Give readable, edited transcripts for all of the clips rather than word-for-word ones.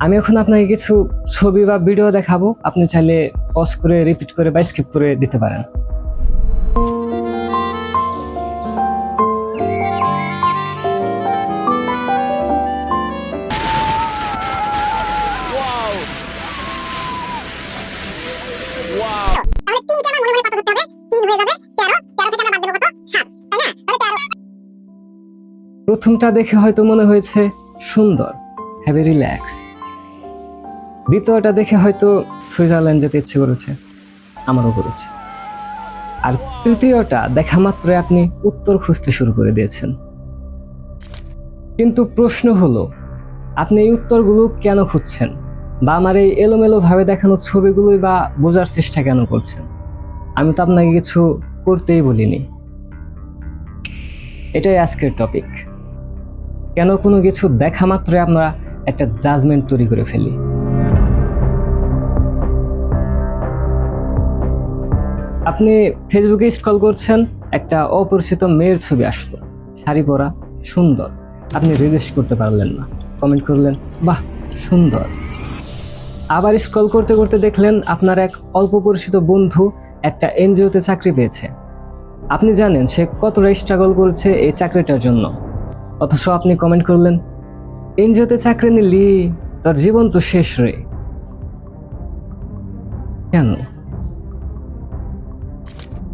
আমি এখন আপনাকে কিছু ছবি বা ভিডিও দেখাবো, আপনি চাইলে পজ করে, রিপিট করে বা স্কিপ করে দিতে পারেন। প্রথমটা দেখে হয়তো মনে হয়েছে সুন্দর, হ্যাভি রিল্যাক্স। দ্বিতীয়টা দেখে হয়তো সুইজারল্যান্ড যেতে ইচ্ছে করেছে, আমারও করেছে। আর তৃতীয়টা দেখা মাত্রই আপনি উত্তর খুঁজতে শুরু করে দিয়েছেন। কিন্তু প্রশ্ন হলো, আপনি এই উত্তরগুলো কেন খুঁজছেন, বা আমার এই এলোমেলো ভাবে দেখানো ছবিগুলোই বা বোঝার চেষ্টা কেন করছেন? আমি তো আপনাকে কিছু করতেই বলিনি। এটাই আজকের টপিক। কেন কোনো কিছু দেখা মাত্রই আমরা একটা জাজমেন্ট তৈরি করে ফেলি। আপনি ফেসবুকে স্ক্রল করছেন, একটা অপরিচিত মেয়ের ছবি আসলো, শাড়ি পরা, সুন্দর। আপনি রেজিস্ট করতে পারলেন না, কমেন্ট করলেন বাহ সুন্দর। আবার স্ক্রল করতে করতে দেখলেন আপনার এক অল্প পরিচিত বন্ধু একটা এনজিওতে চাকরি পেয়েছে। আপনি জানেন সে কতটা স্ট্রাগল করছে এই চাকরিটার জন্য, অথচ আপনি কমেন্ট করলেন এনজিওতে চাকরি নিলি, তোর জীবন তো শেষ রে। কেন?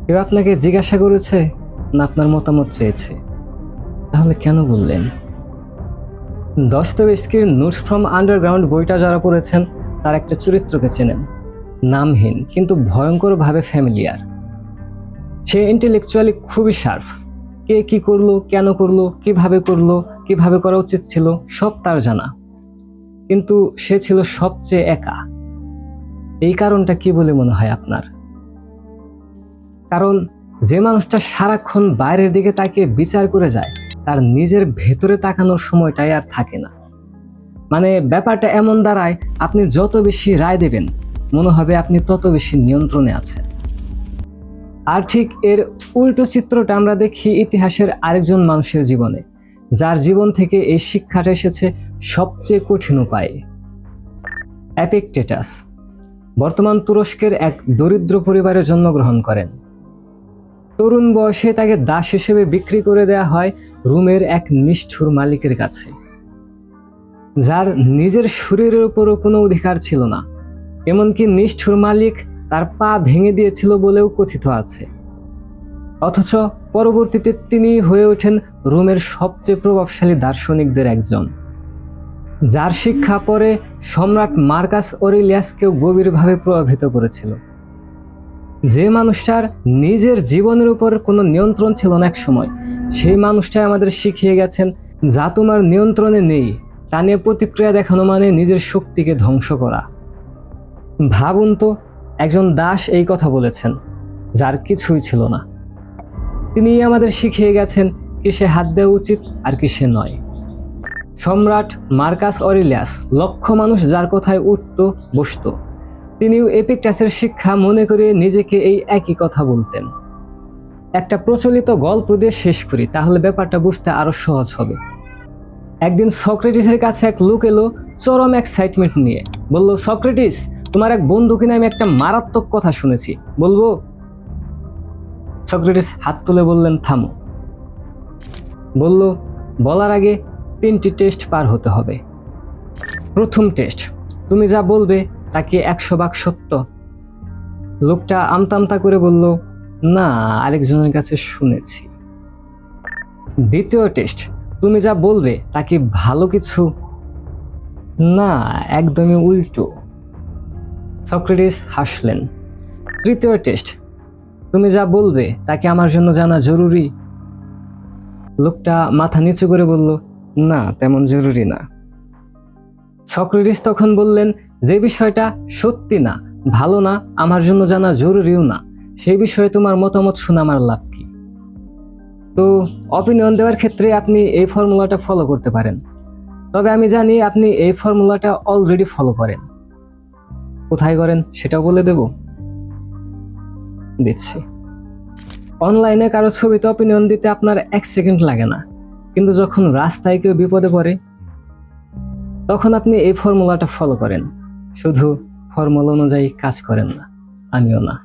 কেউ আপনাকে জিজ্ঞাসা করেছে না আপনার মতামত চেয়েছে? তাহলে কেন বললেন? দস্তয়েভস্কির নোটস ফ্রম আন্ডারগ্রাউন্ড বইটা যারা পড়েছেন তার একটা চরিত্রকে চেনেন, নামহীন কিন্তু ভয়ঙ্করভাবে ফ্যামিলিয়ার। সে ইন্টেলেকচুয়ালি খুবই শার্প। কে কি করলো, কেন করলো, কিভাবে করা উচিত ছিল সব তার জানা। কিন্তু সে ছিল সবচেয়ে একা। এই কারণটা কি বলে মনে হয় আপনার? কারণ যে মানুষটা সারাক্ষণ বাইরের দিকে তাকিয়ে বিচার করে যায়, তার নিজের ভেতরে তাকানোর সময়টাই আর থাকে না। মানে ব্যাপারটা এমন দাঁড়ায়, আপনি যত বেশি রায় দেবেন মনে হবে আপনি তত বেশি নিয়ন্ত্রণে আছেন। আর ঠিক এর উল্টো চিত্রটা আমরা দেখি ইতিহাসের আরেকজন মানুষের জীবনে, যার জীবন থেকে এই শিক্ষাটা এসেছে সবচেয়ে কঠিন উপায়ে। এপিকটেটাস বর্তমান তুরস্কের এক দরিদ্র পরিবারে জন্মগ্রহণ করেন। তরুণ বয়সে তাকে দাস হিসেবে বিক্রি করে দেয়া হয় রোমের এক নিষ্ঠুর মালিকের কাছে, যার নিজের শরীরের উপরও কোনো অধিকার ছিল না। এমনকি নিষ্ঠুর মালিক তার পা ভেঙে দিয়েছিল বলেও কথিত আছে। অথচ পরবর্তীতে তিনি হয়ে ওঠেন রোমের সবচেয়ে প্রভাবশালী দার্শনিকদের একজন, যার শিক্ষা পরে সম্রাট মার্কাস অরেলিয়াসকেও গভীরভাবে প্রভাবিত করেছিল। যে মানুষটার নিজের জীবনের উপর কোনো নিয়ন্ত্রণ ছিল না এক সময়, সেই মানুষটাই আমাদের শিখিয়ে গেছেন যা তোমার নিয়ন্ত্রণে নেই তা নিয়ে প্রতিক্রিয়া দেখানো মানে নিজের শক্তিকে ধ্বংস করা। ভাবুন তো, একজন দাস এই কথা বলেছেন যার কিছুই ছিল না। তিনি আমাদের শিখিয়ে গেছেন কিসে হাত দেওয়া উচিত আর কিসে নয়। সম্রাট মার্কাস অরেলিয়াস লক্ষ মানুষ যার কথায় উঠত বসত, তিনিও এপিকটেটাসের শিক্ষা মনে করে নিজেকে এই একই কথা বলতেন। একটা প্রচলিত গল্প দিয়ে শেষ করি, তাহলে ব্যাপারটা বুঝতে আরো সহজ হবে। একদিন সক্রেটিসের কাছে এক লোক এলো চরম এক্সাইটমেন্ট নিয়ে। বলল, সক্রেটিস, তোমার এক বন্ধু কিনা আমি একটা মারাত্মক কথা শুনেছি, বলবো? সক্রেটিস হাত তুলে বললেন, থামো। বলল, বলার আগে 3টি টেস্ট পার হতে হবে। প্রথম টেস্ট, তুমি যা বলবে তা কি 100 ভাগ সত্য? লোকটা আমতা করে বলল, না, আরেকজনের কাছে শুনেছি। দ্বিতীয় টেস্ট, তুমি যা বলবে তা কি ভালো কিছু? না, একদমই উল্টো। সক্রেটিস হাসলেন। তৃতীয় টেস্ট, তুমি যা বলবে তা কি আমার জন্য জানা জরুরি? লোকটা মাথা নিচু করে বলল, না, তেমন জরুরি না। সক্রেটিস তখন বললেন, যে বিষয়টা সত্যি না, ভালো না, আমার জন্য জানা জরুরিও না, সেই বিষয়ে তোমার মতামত শোনা আমার লাভ কি? তো অপিনিয়ন দেওয়ার ক্ষেত্রে আপনি এই ফর্মুলাটা ফলো করতে পারেন। তবে আমি জানি আপনি এই ফর্মুলাটা অলরেডি ফলো করেন। কোথায় করেন সেটাও বলে দেব, দিচ্ছি। অনলাইনে কারো ছবিতে অপিনিয়ন দিতে আপনার 1 সেকেন্ড লাগে না, কিন্তু যখন রাস্তায় কেউ বিপদে পড়ে, তখন আপনি এই ফর্মুলাটা ফলো করেন, শুধু ফর্মুলা অনুযায়ী কাজ করেন না, আমিও না।